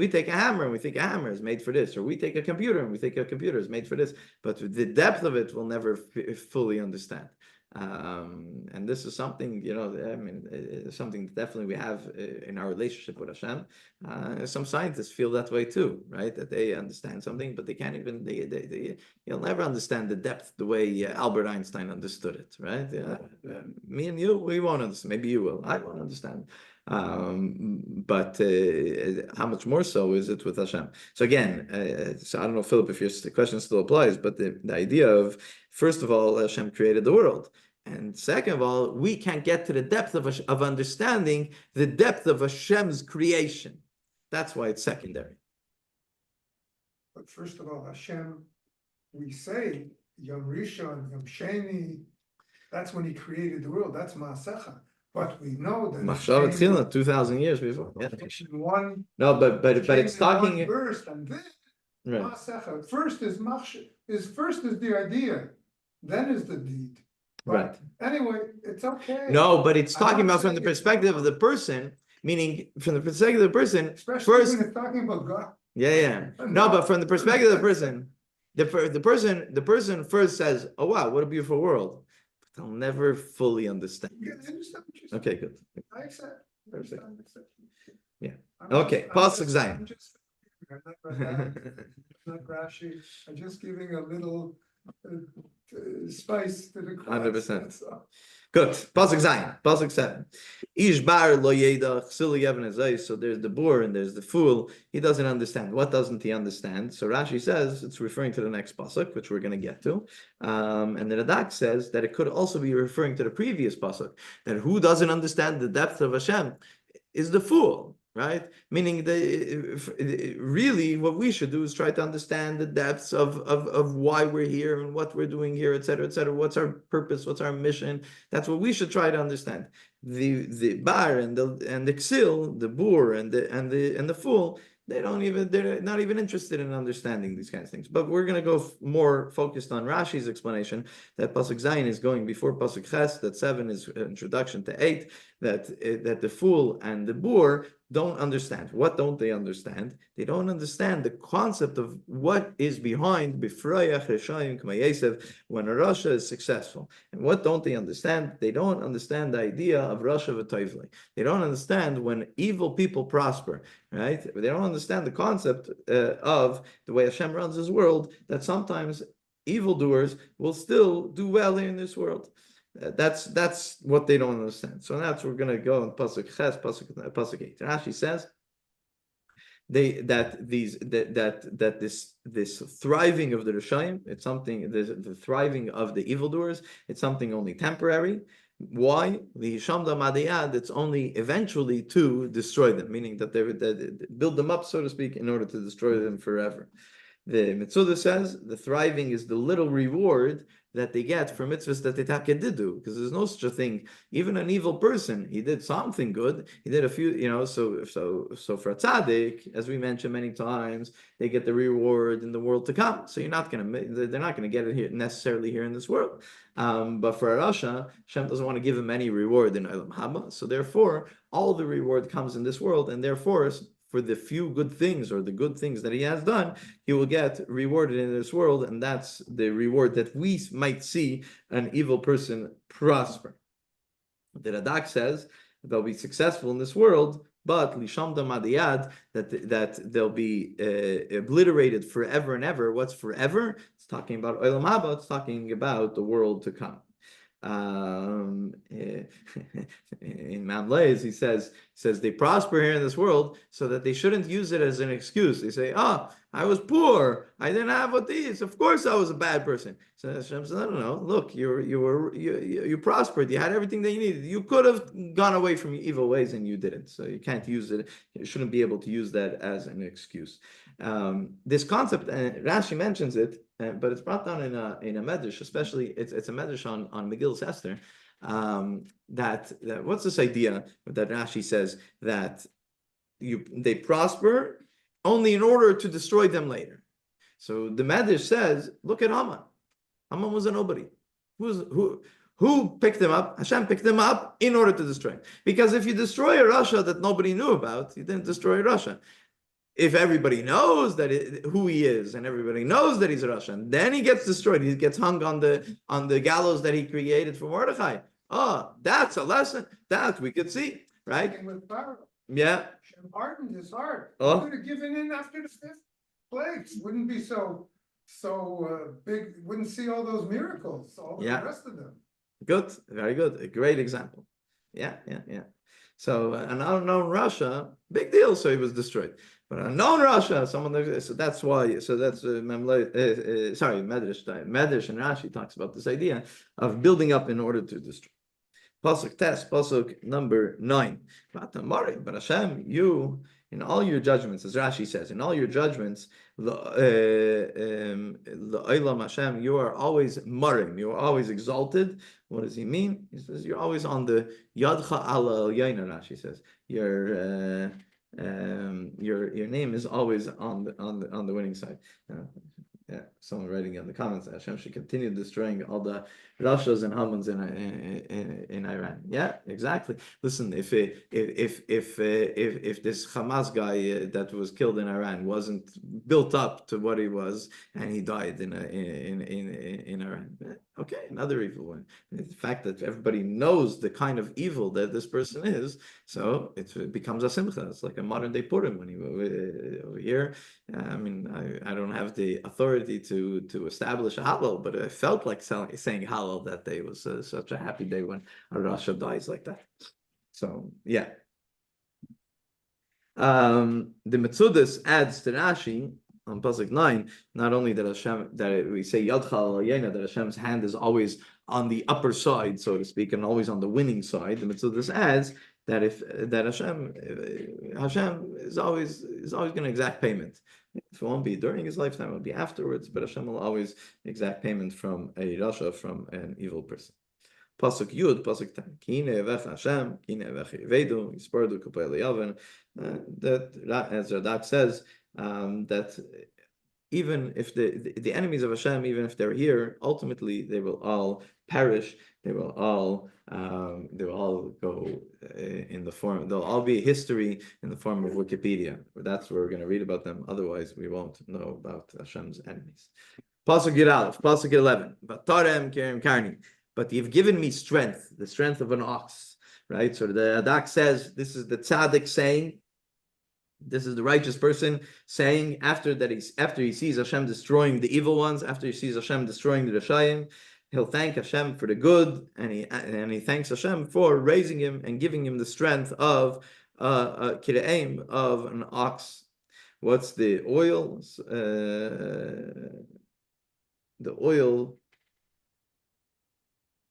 take a hammer and we think a hammer is made for this, or we take a computer and we think a computer is made for this, but the depth of it we'll never fully understand. And this is something, you know, I mean, it's something that definitely we have in our relationship with Hashem. Some scientists feel that way too, right? That they understand something, but they can't even, you'll never understand the depth the way Albert Einstein understood it, right? Me and you, we won't understand. Maybe you will. I won't understand. But how much more so is it with Hashem? So again, so I don't know, Philip, if your question still applies, but the idea of, first of all, Hashem created the world. And second of all, we can't get to the depth of understanding the depth of Hashem's creation. That's why it's secondary. But first of all, Hashem, we say, Yom Rishon, Yom Sheni, that's when He created the world. That's Ma'asecha. But we know that Machshavat Chila, 2,000 years before. Yeah. One. No, but it's talking. First, and then Right. Ma'asecha. First is the idea, then is the deed. But Right. anyway, it's okay. No, but it's I'm talking not about from saying the it's perspective of the person, meaning from the perspective of the person. Especially First, when it's talking about God. yeah. No, but from the perspective of the person, the person first says, "Oh wow, what a beautiful world," but they'll never fully understand. You understand what you're saying? Okay, good. I accept. Perfect. I accept. Yeah. I'm Okay, Pasuk Zayin. I'm not Radak, I'm not Rashi. I'm just giving a little spice to the class. 100%. So, Good. Pasuk Zayin. Pasuk 7. Ish bar lo yeda chsil yevin ezay. So there's the boor and there's the fool. He doesn't understand. What doesn't he understand? So Rashi says it's referring to the next pasuk, which we're going to get to. And the Radak says that it could also be referring to the previous pasuk, that who doesn't understand the depth of Hashem is the fool. Right? Meaning really what we should do is try to understand the depths of why we're here and what we're doing here, etc., etc. What's our purpose? What's our mission? That's what we should try to understand. The bar and the ksil, the boor and the fool, they're not even interested in understanding these kinds of things. But we're going to go more focused on Rashi's explanation that Pasuk Zayin is going before Pasuk Ches, that 7 is introduction to 8, that the fool and the boor don't understand. What don't they understand? They don't understand the concept of what is behind Bifrayach Reshayim K'ma Yosef when a Rasha is successful. And what don't they understand? They don't understand the idea of Rasha v'Toivlei. They don't understand when evil people prosper, right? They don't understand the concept of the way Hashem runs His world, that sometimes evildoers will still do well in this world. That's what they don't understand. So that's we're going to go in pasuk ches, pasuk 8. Rashi says that this thriving of the Rishayim, it's something, the thriving of the evildoers, it's something only temporary. Why? The Hishamda Madiyad, it's only eventually to destroy them, meaning that they build them up, so to speak, in order to destroy them forever. The Mitzudah says the thriving is the little reward that they get for mitzvahs that they did do, because there's no such a thing. Even an evil person, he did something good. He did a few, so for a tzaddik, as we mentioned many times, they get the reward in the world to come. So they're not going to get it here necessarily here in this world. But for a Rasha, Hashem doesn't want to give him any reward in Olam Haba. So therefore, all the reward comes in this world, and therefore, for the few good things or the good things that he has done, he will get rewarded in this world, and that's the reward that we might see an evil person prosper. The Radak says they'll be successful in this world, but lishamda madiyad, that they'll be obliterated forever and ever. What's forever? It's talking about Olam Haba. It's talking about the world to come. In Mamleis, he says they prosper here in this world so that they shouldn't use it as an excuse. They say, I was poor, I didn't have what these, of course I was a bad person. So Hashem says, no, look, you prospered, you had everything that you needed. You could have gone away from your evil ways and you didn't. So you can't use it, you shouldn't be able to use that as an excuse. This concept, Rashi mentions it, but it's brought down in a medrash, especially it's a medrash on Megillas Esther. That what's this idea that Rashi says that they prosper only in order to destroy them later. So the medrash says, look at Haman. Haman was a nobody. Who picked him up? Hashem picked him up in order to destroy him. Because if you destroy a Russia that nobody knew about, you didn't destroy Russia. If everybody knows who he is and everybody knows that he's a Russian, then he gets destroyed. He gets hung on the gallows that he created for Mordechai. Oh, that's a lesson that we could see, right? With Pharaoh. Yeah. Hashem hardened his heart. Oh. He would have given in after the fifth plague. Wouldn't be so big. Wouldn't see all those miracles. All the rest of them. Good, very good. A great example. Yeah. So an unknown Russia, big deal. So he was destroyed. But a known Russia, so that's why. So that's Medrash and Rashi talks about this idea of building up in order to destroy. Pasuk number 9. But Hashem, you in all your judgments, as Rashi says, in all your judgments, Olam Hashem, you are always marim, you are always exalted. What does he mean? He says you're always on the yadcha ala yaina. Rashi says your name is always on the winning side. Someone writing in the comments that Hashem should continue destroying all the Rashas and Hamans in Iran. Yeah, exactly. Listen, if this Hamas guy that was killed in Iran wasn't built up to what he was, and he died in Iran, okay, another evil one. The fact that everybody knows the kind of evil that this person is, so it becomes a simcha. It's like a modern day Purim when he over here. I mean, I don't have the authority to establish a halal, but it felt like saying halal that day was such a happy day when a Rasha dies like that. So yeah. The Metzudas adds to Rashi on pasuk 9, not only that we say Yadcha al Yena, that Hashem's hand is always on the upper side, so to speak, and always on the winning side. The Metzudas adds that Hashem is always going to exact payment. It won't be during his lifetime, it will be afterwards, but Hashem will always exact payment from a Rasha, from an evil person. Pasuk Yud, Pasuk 10. Kine evech Hashem, kine evech Yevedu, Yispardu Kupay Le'yaven. That, as Radak says, that even if the enemies of Hashem, even if they're here, ultimately they will all perish. They will all go in the form. They'll all be history in the form of Wikipedia. That's where we're going to read about them. Otherwise, we won't know about Hashem's enemies. Pasuk Yud Aleph, Pasuk 11. But you've given me strength, the strength of an ox, right? So the Adak says, this is the tzaddik saying, this is the righteous person saying after he sees Hashem destroying the evil ones, after he sees Hashem destroying the Rashayim, he'll thank Hashem for the good, and he thanks Hashem for raising him and giving him the strength of kireim, of an ox. What's the oil? The oil.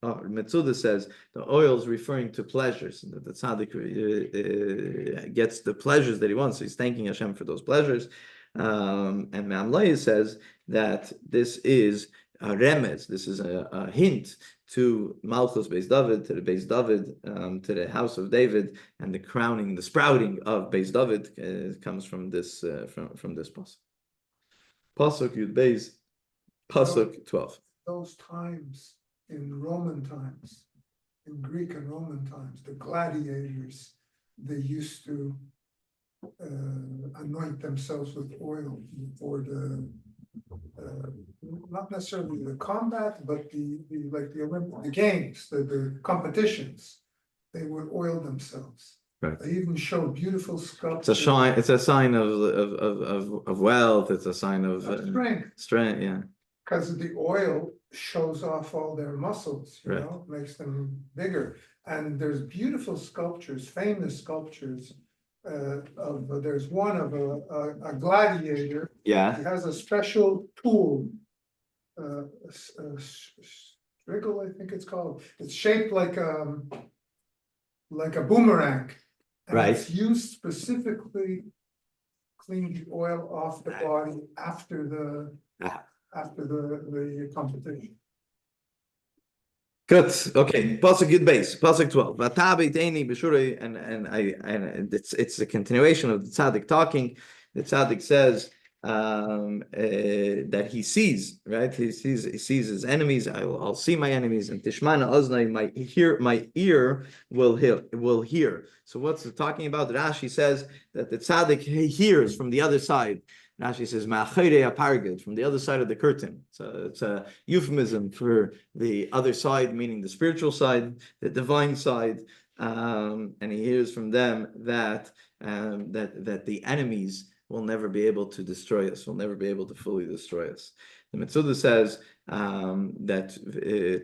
Metzuda says the oil is referring to pleasures, that the tzaddik gets the pleasures that he wants. So he's thanking Hashem for those pleasures. And Me'amlai says that this is a remez, this is a hint to Malchus Beis David, to the Beis David, to the house of David, and the crowning, the sprouting of Beis David comes from this from this pasuk. Pasuk Yud Beis, pasuk 12. Those times. In Roman times, in Greek and Roman times, the gladiators, they used to anoint themselves with oil for the not necessarily the combat, but the games, the competitions. They would oil themselves. Right. They even show beautiful sculptures. It's a sign of wealth. It's a sign of strength. Strength, yeah. Because the oil shows off all their muscles, you know, makes them bigger. And there's beautiful sculptures, famous sculptures. There's one of a gladiator. Yeah. He has a special tool, striggle, I think it's called. It's shaped like a boomerang. And right. It's used specifically clean the oil off the body after the competition. Good. Okay. Pasuk Yud Beis, Pasuk 12. V'atabi teini b'shurei, and it's a continuation of the tzaddik talking. The tzaddik says that he sees, right? He sees his enemies. I'll see my enemies, and tishmana oznai, my ear will hear. So what's it talking about? Rashi says that the tzaddik hears from the other side. Rashi says ma'achere aparged, from the other side of the curtain. So it's a euphemism for the other side, meaning the spiritual side, the divine side, and he hears from them that the enemies will never be able to destroy us, will never be able to fully destroy us. The Metzuda says that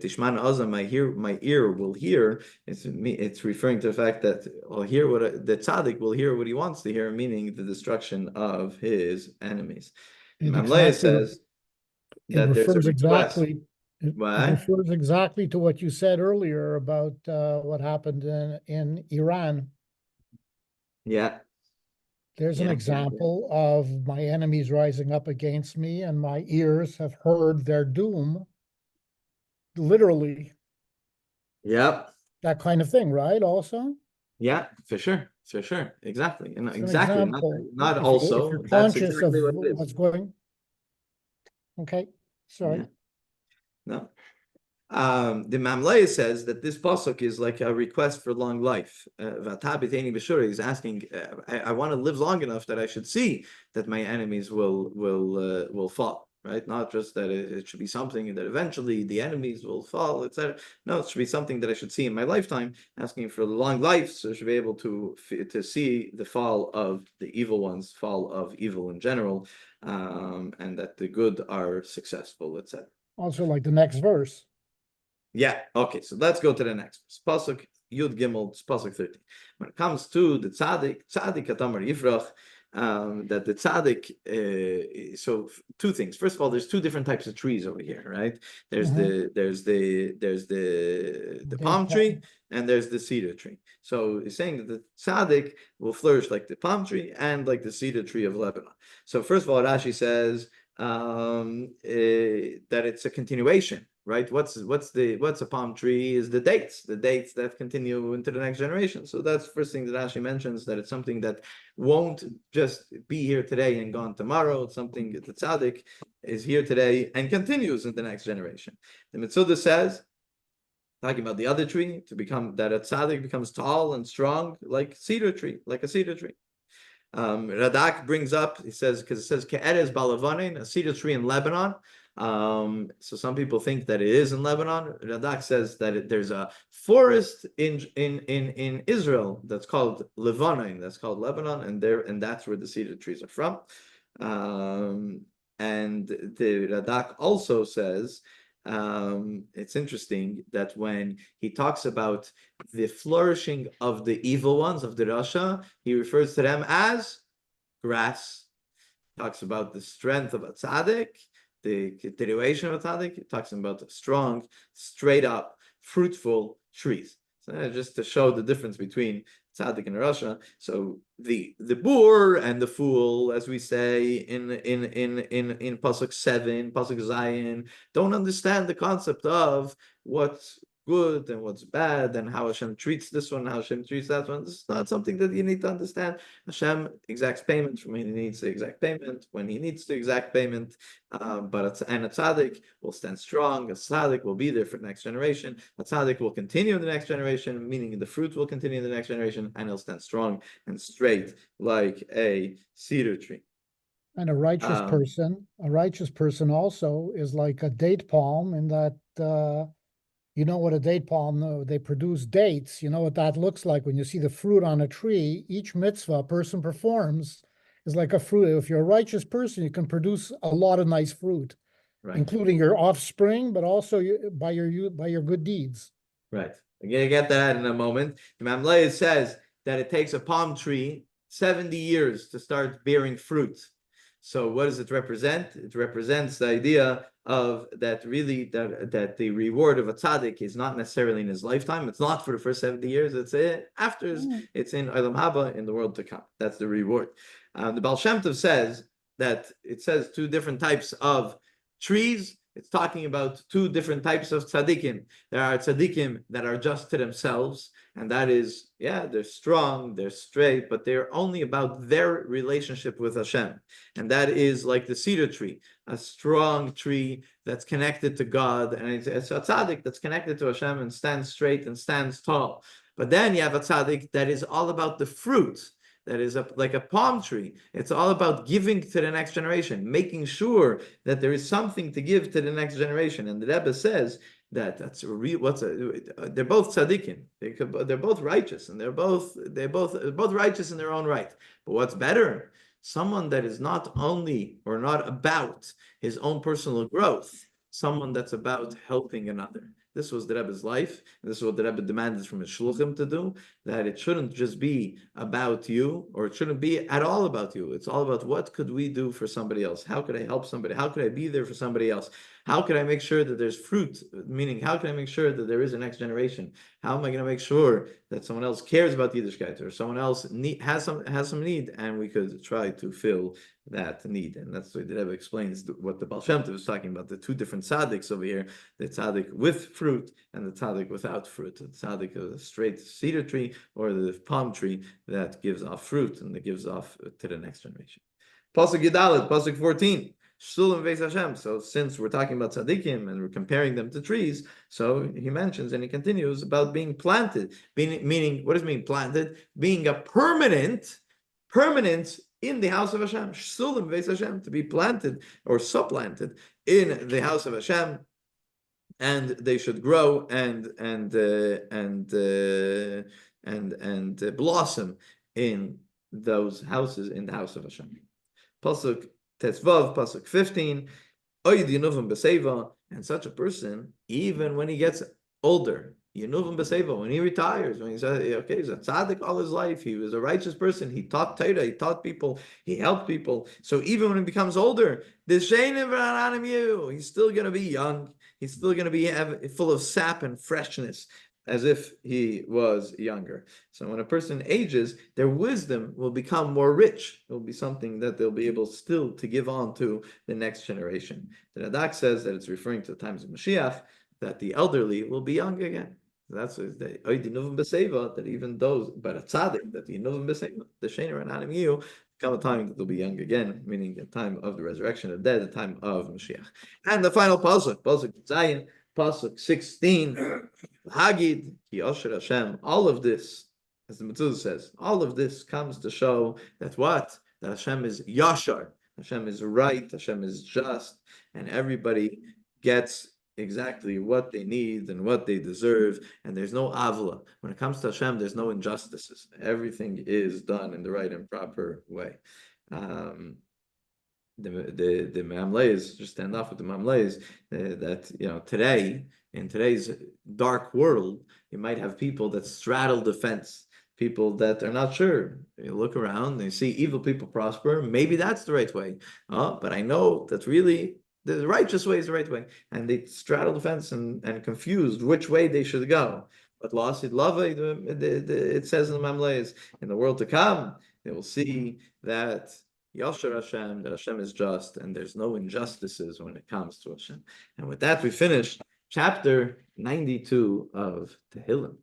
Tishman Azam, my ear will hear. It's referring to the fact that the tzaddik will hear what he wants to hear, meaning the destruction of his enemies. Mamleah says that there's a request. It refers exactly to what you said earlier about what happened in Iran. Yeah. There's an example of my enemies rising up against me, and my ears have heard their doom. Literally. Yep. That kind of thing, right? Also. Yeah, for sure, exactly, and It's exactly. Not also. If you're That's conscious exactly of what it is. what's going. Okay, sorry. Yeah. No. The Mamleah says that this pasuk is like a request for long life. Is asking, I want to live long enough that I should see that my enemies will fall. Right? Not just that it should be something that eventually the enemies will fall, etc. No, it should be something that I should see in my lifetime. Asking for long life, so I should be able to see the fall of the evil ones, fall of evil in general, and that the good are successful, etc. Also, like the next verse. Yeah, okay, so let's go to the next verse. Pasuk Yud Gimel, Pasuk 13. When it comes to the tzaddik Katamar Yifrach, that the tzaddik, so two things. First of all, there's two different types of trees over here, right? There's the palm tree and there's the cedar tree. So he's saying that the tzaddik will flourish like the palm tree and like the cedar tree of Lebanon. So first of all, Rashi says that it's a continuation. Right? What's a palm tree is the dates that continue into the next generation. So that's the first thing that Rashi mentions, that it's something that won't just be here today and gone tomorrow. It's something that the tzaddik is here today and continues in the next generation. The Metzuda says talking about the other tree, to become that a tzaddik becomes tall and strong like cedar tree, like a cedar tree. Radak brings up, he says, because it says Ke'erez balavanin, a cedar tree in Lebanon. So some people think that it is in Lebanon. Radak says that there's a forest in Israel that's called Lebanon, that's called Lebanon, and that's where the cedar trees are from. And the Radak also says, it's interesting that when he talks about the flourishing of the evil ones, of the Rasha, he refers to them as grass. He talks about the strength of a tzaddik, the continuation of a tzaddik. He talks about strong, straight up, fruitful trees. So just to show the difference between tzaddik and Rasha. So the boor and the fool, as we say in pasuk 7, pasuk Zayin, don't understand the concept of what's good and what's bad and how Hashem treats this one, how Hashem treats that one. This is not something that you need to understand. Hashem exacts payment from when he needs the exact payment, when he needs the exact payment. But a tzaddik will stand strong. A tzaddik will be there for the next generation. A tzaddik will continue in the next generation, meaning the fruit will continue in the next generation, and he'll stand strong and straight like a cedar tree. And a righteous person also is like a date palm in that you know what a date palm, they produce dates. You know what that looks like when you see the fruit on a tree. Each mitzvah a person performs is like a fruit. If you're a righteous person, you can produce a lot of nice fruit, right, including your offspring, but also by your good deeds. Right. I'm going to get that in a moment. Imam Leah says that it takes a palm tree 70 years to start bearing fruit. So what does it represent? It represents the idea of that really that the reward of a tzaddik is not necessarily in his lifetime. It's not for the first 70 years. It's after. It's in Olam Haba, in the world to come. That's the reward. The Baal Shem Tov says that it says two different types of trees. It's talking about two different types of tzaddikim. There are tzaddikim that are just to themselves, and that is, they're strong, they're straight, but they're only about their relationship with Hashem. And that is like the cedar tree, a strong tree that's connected to God, and it's a tzaddik that's connected to Hashem and stands straight and stands tall. But then you have a tzaddik that is all about the fruit. That is like a palm tree. It's all about giving to the next generation, making sure that there is something to give to the next generation. And the Rebbe says that they're both tzaddikim. They're both righteous, and they're both righteous in their own right. But what's better? Someone that is not only or not about his own personal growth, someone that's about helping another. This was the Rebbe's life, and this is what the Rebbe demanded from his shluchim to do, that it shouldn't just be about you, or it shouldn't be at all about you. It's all about what could we do for somebody else? How could I help somebody? How could I be there for somebody else? How could I make sure that there's fruit? Meaning, how can I make sure that there is a next generation? How am I going to make sure that someone else cares about Yiddishkeit, or someone else has some need, and we could try to fill that need? And that's what the Rebbe explains what the Baal Shem Tov was talking about, the two different tzaddiks over here, the tzaddik with fruit and the tzaddik without fruit. The tzaddik is a straight cedar tree, or the palm tree that gives off fruit and that gives off to the next generation. Pasuk Yedalet, Pasuk 14. So since we're talking about tzaddikim and we're comparing them to trees, so he mentions and he continues about being planted, meaning, what does it mean planted? Being a permanent in the house of Hashem, Shsulim Beis Hashem, to be planted or supplanted in the house of Hashem, and they should grow and blossom in those houses, in the house of Hashem. Pasuk Tetzvav, Pasuk 15, Oyd Yenuvim B'Seiva, and such a person, even when he gets older, Yenuvim B'Seiva, when he retires, when he's a tzaddik all his life, he was a righteous person, he taught Torah, he taught people, he helped people. So even when he becomes older, he's still going to be young, he's still going to be full of sap and freshness, as if he was younger. So when a person ages, their wisdom will become more rich. It will be something that they'll be able still to give on to the next generation. The Radak says that it's referring to the times of Mashiach, that the elderly will be young again. That's the Oidinuvim B'Seiva, that even those, but a tzaddik, that the Yinuvim B'Seiva, the Sheiner and Adam Yu, come a time that they'll be young again, meaning the time of the resurrection of the dead, the time of Mashiach. And the final pasuk, Pasuk Zayin, Pasuk 16. Hagid, Ki Osher Hashem, all of this, as the Mitzvah says, all of this comes to show that what? That Hashem is Yashar, Hashem is right, Hashem is just, and everybody gets exactly what they need and what they deserve, and there's no avla. When it comes to Hashem, there's no injustices. Everything is done in the right and proper way. The mamleis, just stand off with the mamleis, that today, in today's dark world, you might have people that straddle the fence, people that are not sure. You look around, they see evil people prosper, maybe that's the right way. But I know that really the righteous way is the right way. And they straddle the fence and confused which way they should go. But Lasid Lava, it says in the mamleis, in the world to come, they will see that Yashar Hashem, that Hashem is just, and there's no injustices when it comes to Hashem. And with that, we finish chapter 92 of Tehillim.